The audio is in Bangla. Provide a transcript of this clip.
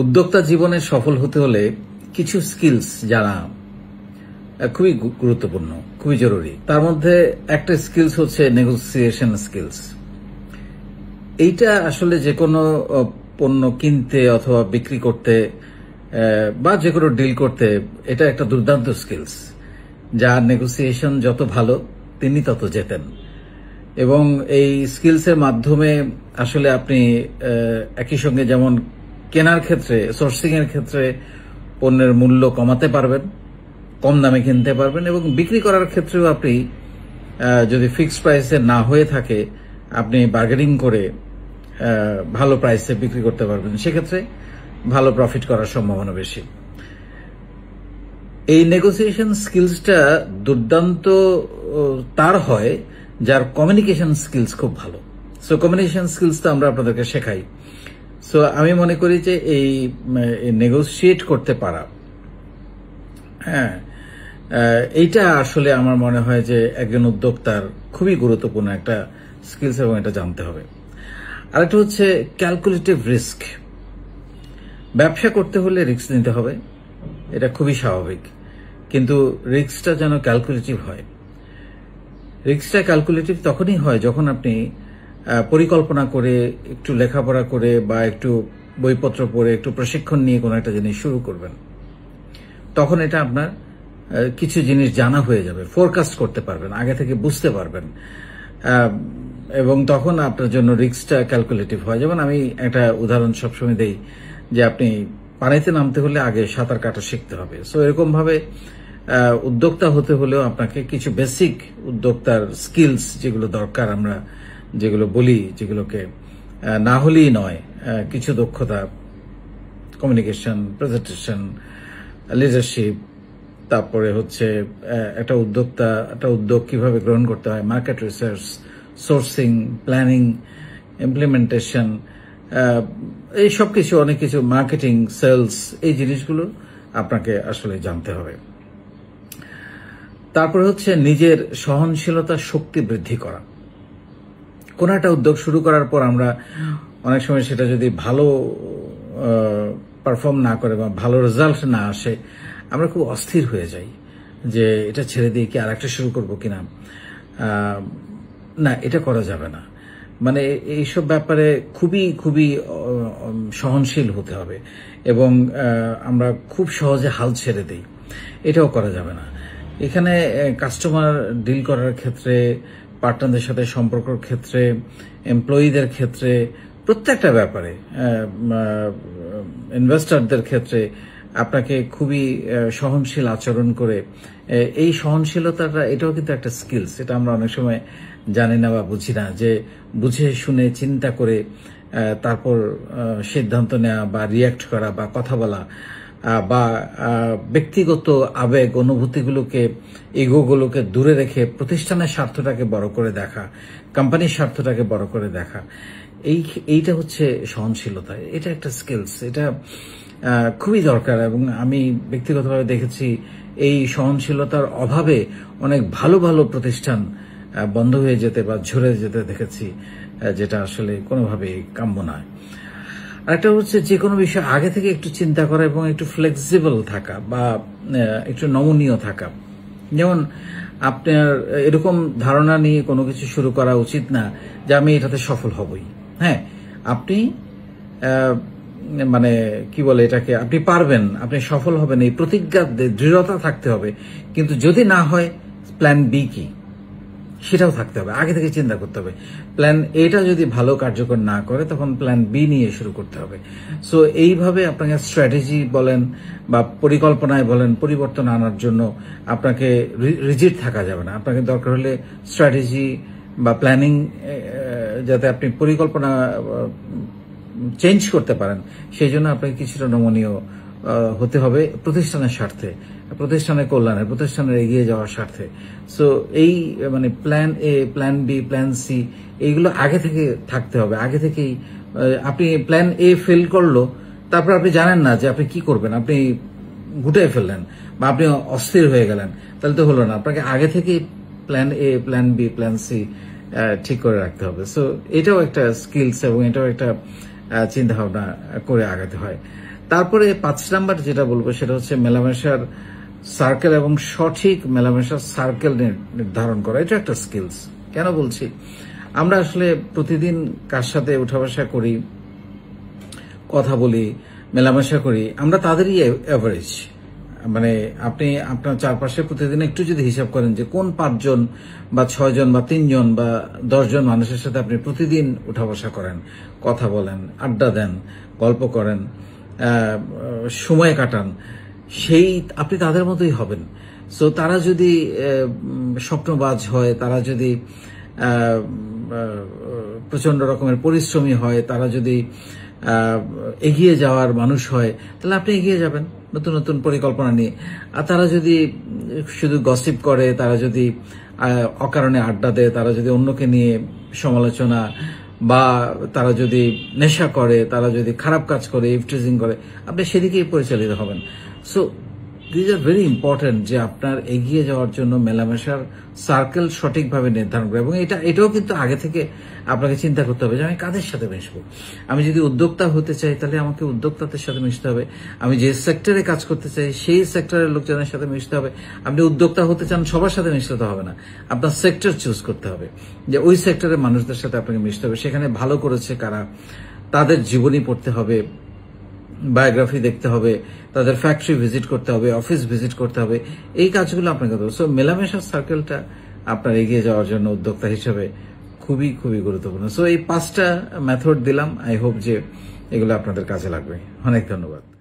উদ্যোক্তা জীবনে সফল হতে হলে কিছু স্কিলস জানা খুবই গুরুত্বপূর্ণ, খুবই জরুরি। তার মধ্যে একটা স্কিলস হচ্ছে নেগোসিয়েশন স্কিলস। এইটা আসলে যে কোনো পণ্য কিনতে অথবা বিক্রি করতে বা যে কোনো ডিল করতে এটা একটা দুর্দান্ত স্কিলস। যার নেগোসিয়েশন যত ভালো তিনি তত জেতেন। এবং এই স্কিলসের মাধ্যমে আসলে আপনি একই সঙ্গে যেমন কেনার ক্ষেত্রে, সোর্সিং এর ক্ষেত্রে পণ্যের মূল্য কমাতে পারবেন, কম দামে কিনতে পারবেন, এবং বিক্রি করার ক্ষেত্রেও আপনি যদি ফিক্সড প্রাইসে না হয়ে থাকে আপনি বার্গেনিং করে ভালো প্রাইসে বিক্রি করতে পারবেন। সেক্ষেত্রে ভালো প্রফিট করার সম্ভাবনা বেশি। এই নেগোসিয়েশন স্কিলসটা দুর্দান্ত তার হয় যার কমিউনিকেশন স্কিলস খুব ভালো। সো কমিউনিকেশন স্কিলস তো আমরা আপনাদেরকে শেখাই। সো আমি মনে করি যে এই নেগোসিয়েট করতে পারা, এইটা আসলে আমার মনে হয় যে একজন উদ্যোক্তার খুবই গুরুত্বপূর্ণ একটা স্কিলস, এবং এটা জানতে হবে। আরেকটা হচ্ছে ক্যালকুলেটিভ রিস্ক। ব্যবসা করতে হলে রিস্ক নিতে হবে, এটা খুবই স্বাভাবিক, কিন্তু রিস্কটা যেন ক্যালকুলেটিভ হয়। রিস্কটা ক্যালকুলেটিভ তখনই হয় যখন আপনি পরিকল্পনা করে, একটু লেখাপড়া করে বা একটু বইপত্র পড়ে, একটু প্রশিক্ষণ নিয়ে কোনো একটা জিনিস শুরু করবেন। তখন এটা আপনার কিছু জিনিস জানা হয়ে যাবে, ফোরকাস্ট করতে পারবেন, আগে থেকে বুঝতে পারবেন, এবং তখন আপনার জন্য রিস্কটা ক্যালকুলেটিভ হয়। যেমন আমি একটা উদাহরণ সবসময় দেই যে আপনি পানিতে নামতে হলে আগে সাঁতার কাটা শিখতে হবে। সো এরকম ভাবে উদ্যোক্তা হতে হলেও আপনাকে কিছু বেসিক উদ্যোক্তার স্কিলস যেগুলো দরকার, আমরা যেগুলো বলি, যেগুলোকে না হলেই নয়, কিছু দক্ষতা, কমিউনিকেশন, প্রেজেন্টেশন, লিডারশিপ, তারপরে হচ্ছে একটা উদ্যোগ কিভাবে গ্রহণ করতে হয়, market research, sourcing, planning, implementation, এই সব কিছু, অনেক কিছু, মার্কেটিং, সেলস, এই জিনিসগুলো আপনাকে আসলে জানতে হবে। তারপরে হচ্ছে নিজের সহনশীলতার শক্তি বৃদ্ধি করা। কোন একটা উদ্যোগ শুরু করার পর আমরা অনেক সময় সেটা যদি ভালো পারফর্ম না করে বা ভালো রেজাল্ট না আসে, আমরা খুব অস্থির হয়ে যাই যে এটা ছেড়ে দিয়ে কি আরেকটা শুরু করবো কিনা। না, এটা করা যাবে না। মানে এইসব ব্যাপারে খুবই খুবই সহনশীল হতে হবে, এবং আমরা খুব সহজে হাল ছেড়ে দিই, এটাও করা যাবে না। এখানে কাস্টমার ডিল করার ক্ষেত্রে, পার্টনারদের সাথে সম্পর্কের ক্ষেত্রে, এমপ্লয়িদের ক্ষেত্রে, প্রত্যেকটা ব্যাপারে, ইনভেস্টরদের ক্ষেত্রে আপনাকে খুবই সহনশীল আচরণ করে, এই সহনশীলতাটা এটাও কিন্তু একটা স্কিলস। এটা আমরা অনেক সময় জানি না বা বুঝি না, যে বুঝে শুনে চিন্তা করে তারপর সিদ্ধান্ত নেওয়া বা রিয়্যাক্ট করা বা কথা বলা, বা ব্যক্তিগত আবেগ, অনুভূতিগুলোকে, ইগোগুলোকে দূরে রেখে প্রতিষ্ঠানের স্বার্থটাকে বড় করে দেখা, কোম্পানির স্বার্থটাকে বড় করে দেখা, এইটা হচ্ছে সহনশীলতা। এটা একটা স্কিলস, এটা খুবই দরকার। এবং আমি ব্যক্তিগতভাবে দেখেছি এই সহনশীলতার অভাবে অনেক ভালো ভালো প্রতিষ্ঠান বন্ধ হয়ে যেতে বা ঝরে যেতে দেখেছি, যেটা আসলে কোনোভাবেই কাম্য নয়। আরেকটা হচ্ছে যে কোনো বিষয় আগে থেকে একটু চিন্তা করা এবং একটু ফ্লেক্সিবল থাকা বা একটু নমনীয় থাকা। যেমন আপনার এরকম ধারণা নিয়ে কোনো কিছু শুরু করা উচিত না যে আমি এটাতে সফল হবই। হ্যাঁ, আপনি মানে কি বলে এটাকে, আপনি পারবেন, আপনি সফল হবেন, এই প্রতিজ্ঞা, দৃঢ়তা থাকতে হবে। কিন্তু যদি না হয়, প্ল্যান বি কি সেটাও থাকতে হবে, আগে থেকে চিন্তা করতে হবে। প্ল্যান এটা যদি ভালো কার্যকর না করে, তখন প্ল্যান বি নিয়ে শুরু করতে হবে। সো এইভাবে আপনাকে স্ট্র্যাটেজি বলেন বা পরিকল্পনায় বলেন, পরিবর্তন আনার জন্য আপনাকে রিজিড থাকা যাবে না। আপনাকে দরকার হলে স্ট্র্যাটেজি বা প্ল্যানিং, যাতে আপনি পরিকল্পনা চেঞ্জ করতে পারেন, সেই জন্য আপনাকে কিছুটা নমনীয় হতে হবে প্রতিষ্ঠানের স্বার্থে, প্রতিষ্ঠানের কল্যাণে, প্রতিষ্ঠানের এগিয়ে যাওয়ার স্বার্থে। সো এই মানে plan A, plan B, plan C, এইগুলো আগে থেকে থাকতে হবে। আগে থেকেই আপনি প্ল্যান এ ফেল করলো, তারপর আপনি জানেন না যে আপনি কি করবেন, আপনি গুটিয়ে ফেললেন বা আপনি অস্থির হয়ে গেলেন, তাহলে তো হলো না। আপনাকে আগে থেকেই plan A, plan B, plan C ঠিক করে রাখতে হবে। সো এটাও একটা স্কিলস, এবং এটাও একটা চিন্তা ভাবনা করে আগাতে হয়। তারপরে 5 নাম্বার যেটা বলবো সেটা হচ্ছে মেলামেশার সার্কেল এবং সঠিক মেলামেশার সার্কেল নির্ধারণ করা। এটা একটা স্কিলস। কেন বলছি, আমরা আসলে প্রতিদিন কার সাথে উঠা বসা করি, কথা বলি, মেলামেশা করি, আমরা তাদেরই অ্যাভারেজ। মানে আপনি আপনার চারপাশে প্রতিদিন একটু যদি হিসাব করেন যে কোন 5 জন বা 6 জন বা 3 জন বা 10 জন মানুষের সাথে আপনি প্রতিদিন উঠা বসা করেন, কথা বলেন, আড্ডা দেন, গল্প করেন, সময় কাটান, সেই আপনি তাদের মতোই হবেন। সো তারা যদি স্বপ্নবাজ হয়, তারা যদি প্রচন্ড রকমের পরিশ্রমী হয়, তারা যদি এগিয়ে যাওয়ার মানুষ হয়, তাহলে আপনি এগিয়ে যাবেন নতুন নতুন পরিকল্পনা নিয়ে। আর তারা যদি শুধু গসিপ করে, তারা যদি অকারণে আড্ডা দেয়, তারা যদি অন্যকে নিয়ে সমালোচনা, বা তারা যদি নেশা করে, তারা যদি খারাপ কাজ করে, ইভটিজিং করে, আপনি সেদিকেই পরিচালিত হবেন। So this are very important যে আপনার এগিয়ে যাওয়ার জন্য মেলামেশার সার্কেল সঠিকভাবে নির্ধারণ করে। এবং এটাও কিন্তু আগে থেকে আপনাকে চিন্তা করতে হবে যে আমি কাদের সাথে মিশবো। আমি যদি উদ্যোক্তা হতে চাই তাহলে আমাকে উদ্যোক্তাদের সাথে মিশতে হবে। আমি যে সেক্টরে কাজ করতে চাই সেই সেক্টরের লোকজনের সাথে মিশতে হবে। আপনি উদ্যোক্তা হতে চান, সবার সাথে মিশতে তো হবে না, আপনার সেক্টর চুজ করতে হবে যে ওই সেক্টরের মানুষদের সাথে আপনাকে মিশতে হবে। সেখানে ভালো করেছে কারা, তাদের জীবনী পড়তে হবে, বায়োগ্রাফি দেখতে হবে, তাদের ফ্যাক্টরি ভিজিট করতে হবে, অফিস ভিজিট করতে হবে, এই কাজগুলো আপনাকে করতে হবে। সো মেলামেশার সার্কেলটা আপনার এগিয়ে যাওয়ার জন্য উদ্যোক্তা হিসেবে খুবই খুবই গুরুত্বপূর্ণ। সো এই 5টা মেথড দিলাম, আই হোপ যে এগুলো আপনাদের কাজে লাগবে। অনেক ধন্যবাদ।